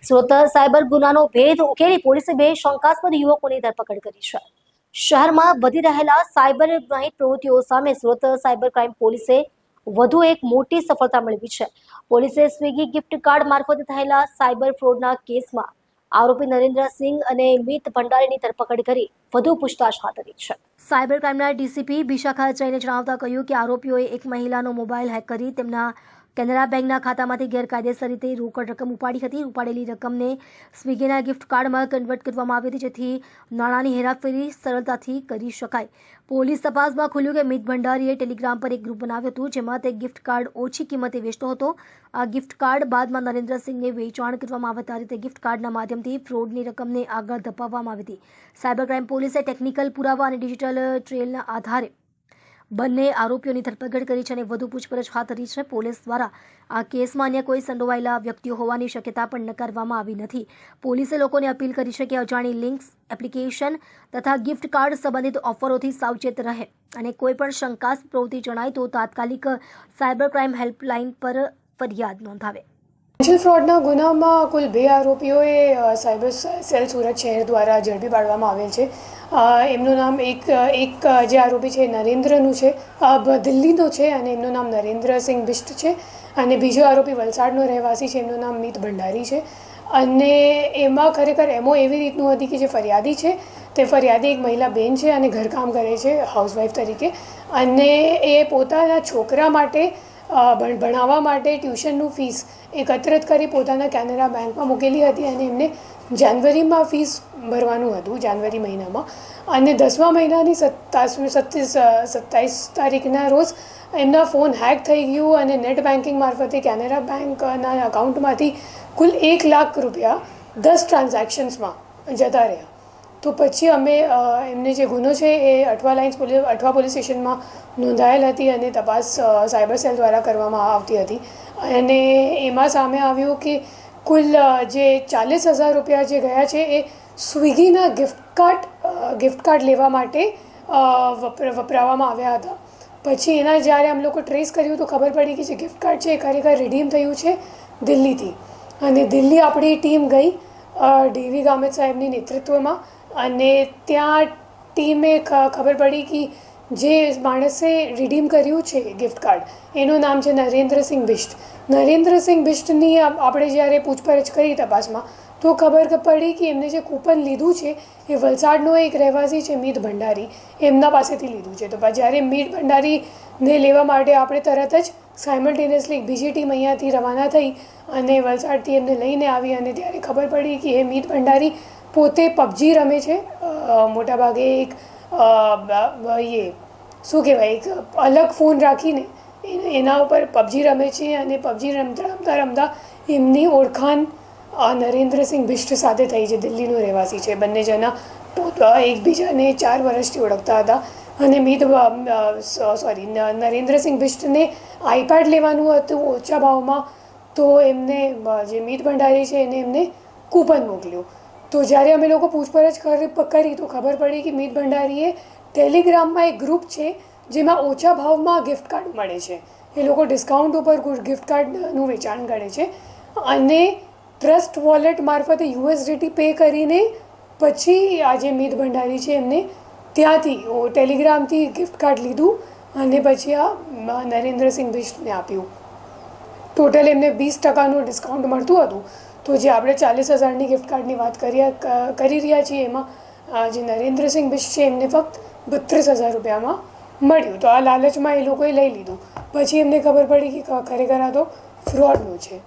Surat cyber ગુનાનો ભેદ ઉકેલી પોલીસે બે શંકાસ્પદ યુવકોની ધરપકડ કરી છે. શહેરમાં વધી રહેલા સાયબર ગુનાહિત પ્રવૃત્તિઓ સામે સુરત સાયબર ક્રાઇમ પોલીસે વધુ એક મોટી સફળતા મેળવી છે. પોલીસે સ્વિગી ગિફ્ટ કાર્ડ મારફતે થયેલા સાયબર ફ્રોડના કેસમાં આરોપી નરેન્દ્રસિંહ અને મિત ભંડારીની ધરપકડ કરી વધુ પૂછતાછ હાથ ધરી છે. સાયબર ક્રાઇમના ડીસીપી બિશાખા જૈને જણાવતા કહ્યું કે આરોપીઓએ એક મહિલાનો મોબાઈલ હેક કરી તેમના કેનરા બેંકના ખાતામાંથી ગેરકાયદેસર રીતે રોકડ રકમ ઉપાડી હતી. ઉપાડેલી રકમને સ્વિગીના ગિફ્ટ કાર્ડમાં કન્વર્ટ કરવામાં આવી હતી, જેથી નાણાંની હેરાફેરી સરળતાથી કરી શકાય. પોલીસ તપાસમાં ખુલ્યું કે મિત ભંડારીએ ટેલિગ્રામ પર એક ગ્રુપ બનાવ્યું હતું, જેમાં તે ગિફ્ટ કાર્ડ ઓછી કિંમતે વેચતો હતો. આ ગિફ્ટ કાર્ડ બાદમાં નરેન્દ્રસિંહને વેચાણ કરવામાં આવતા રીતે ગિફ્ટ કાર્ડના માધ્યમથી ફ્રોડની રકમને આગળ ધપાવવામાં આવી હતી. સાયબર ક્રાઇમ પોલીસે ટેકનિકલ પુરાવા અને ડિજિટલ ટ્રેલના આધારે બંને આરોપીઓની ધરપકડ કરી છે અને વધુ પૂછપરછ હાથ ધરી છે. પોલીસ દ્વારા આ કેસમાં અન્ય કોઈ સંડોવાયેલા વ્યક્તિઓ હોવાની શક્યતા પણ નકારવામાં આવી નથી. પોલીસે લોકોને અપીલ કરી છે કે અજાણી લિંક્સ, એપ્લિકેશન તથા ગિફ્ટ કાર્ડ સંબંધિત ઓફરોથી સાવચેત રહે અને કોઈ પણ શંકાસ્પદ પ્રવૃત્તિ જણાય તો તાત્કાલિક સાયબર ક્રાઇમ હેલ્પલાઇન પર ફરિયાદ નોંધાવે. ફાઇનાન્શિયલ ફ્રોડના ગુનામાં કુલ 2 આરોપીઓએ સાયબર સેલ સુરત શહેર દ્વારા ઝડપી પાડવામાં આવેલ છે. એમનું નામ એક જે આરોપી છે નરેન્દ્રનું છે, દિલ્હીનો છે અને એમનું નામ નરેન્દ્રસિંહ બિષ્ટ છે. અને બીજો આરોપી વલસાડનો રહેવાસી છે, એમનું નામ મિત ભંડારી છે. અને એમાં ખરેખર એમો એવી રીતનું હતી કે જે ફરિયાદી છે તે ફરિયાદી એક મહિલા બેન છે અને ઘરકામ કરે છે હાઉસવાઈફ તરીકે. અને એ પોતાના છોકરા માટે ભણાવવા માટે ટ્યુશનનું ફીસ એકત્રિત કરી પોતાના કેનરા બેંકમાં મૂકેલી હતી અને એમને જાન્યુઆરીમાં ફીસ ભરવાનું હતું, જાન્યુઆરી મહિનામાં. અને 10મા મહિનાની 27 તારીખના રોજ એમના ફોન હેક થઈ ગયું અને નેટ બેન્કિંગ મારફતે કેનરા બેંકના અકાઉન્ટમાંથી કુલ 1 લાખ રૂપિયા 10 ટ્રાન્ઝેક્શન્સમાં જતા રહ્યા. તો પછી અમે એમને જે ગુનો છે એ અઠવા પોલીસ સ્ટેશનમાં નોંધાયેલ હતી અને તપાસ સાયબર સેલ દ્વારા કરવામાં આવતી હતી. અને એમાં સામે આવ્યું કે કુલ જે 40,000 રૂપિયા જે ગયા છે એ સ્વિગીના ગિફ્ટ કાર્ડ લેવા માટે વપરાવવામાં આવ્યા હતા. પછી એના જ્યારે અમે લોકો ટ્રેસ કર્યું તો ખબર પડી કે જે ગિફ્ટ કાર્ડ છે એ ખરેખર રિડીમ થયું છે દિલ્હીથી. અને દિલ્હી આપણી ટીમ ગઈ ડીવી ગામિત સાહેબની નેતૃત્વમાં. અને ત્યાં ટીમે ખબર પડી કે જે માણસે રિડીમ કર્યું છે ગિફ્ટ કાર્ડ એનું નામ છે નરેન્દ્રસિંહ બિષ્ટ. નરેન્દ્રસિંહ બિષ્ટની આપણે જ્યારે પૂછપરછ કરી તપાસમાં તો ખબર પડી કે એમને જે કૂપન લીધું છે એ વલસાડનો એક રહેવાસી છે મિત ભંડારી, એમના પાસેથી લીધું છે. તો જ્યારે મિત ભંડારીને લેવા માટે આપણે તરત જ સાયમલ્ટેનિયસલી એક બીજી ટીમ અહીંયાથી રવાના થઈ અને વલસાડથી એમને લઈને આવી. અને ત્યારે ખબર પડી કે એ મિત ભંડારી પોતે પબજી રમે છે. મોટાભાગે એક શું કહેવાય, એક અલગ ફોન રાખીને એના ઉપર પબજી રમે છે. અને પબજી રમતા એમની ઓળખાણ નરેન્દ્રસિંહ બિષ્ટ સાથે થઈ છે, દિલ્હીનો રહેવાસી છે. બંને જણા એકબીજાને 4 વર્ષથી ઓળખતા હતા. અને નરેન્દ્રસિંહ બિષ્ટને આઈપેડ લેવાનું હતું ઓછા ભાવમાં, તો એમને જે મિત ભંડારી છે એમને કૂપન મોકલ્યું. તો જ્યારે અમે લોકો પૂછપરછ કરી તો ખબર પડી કે મિત ભંડારીએ ટેલિગ્રામમાં એક ગ્રુપ છે જેમાં ઓછા ભાવમાં ગિફ્ટ કાર્ડ મળે છે. એ લોકો ડિસ્કાઉન્ટ ઉપર ગિફ્ટ કાર્ડનું વેચાણ કરે છે. અને ટ્રસ્ટ વોલેટ મારફતે USDT પે કરીને પછી આ જે મિત ભંડારી છે એમને ત્યાંથી ટેલિગ્રામથી ગિફ્ટ કાર્ડ લીધું અને પછી આ નરેન્દ્રસિંહ બિષ્ટને આપ્યું. ટોટલ એમને 20% ડિસ્કાઉન્ટ મળતું હતું. તો જે આપણે 40,000ની ગિફ્ટ કાર્ડની વાત કરી રહ્યા છીએ એમાં જે નરેન્દ્રસિંહ બિષ્ટ છે એમને ફક્ત 32,000 રૂપિયામાં મળ્યું. તો આ લાલચમાં એ લોકોએ લઈ લીધું. પછી એમને ખબર પડી કે ખરેખર આ તો ફ્રોડનું છે.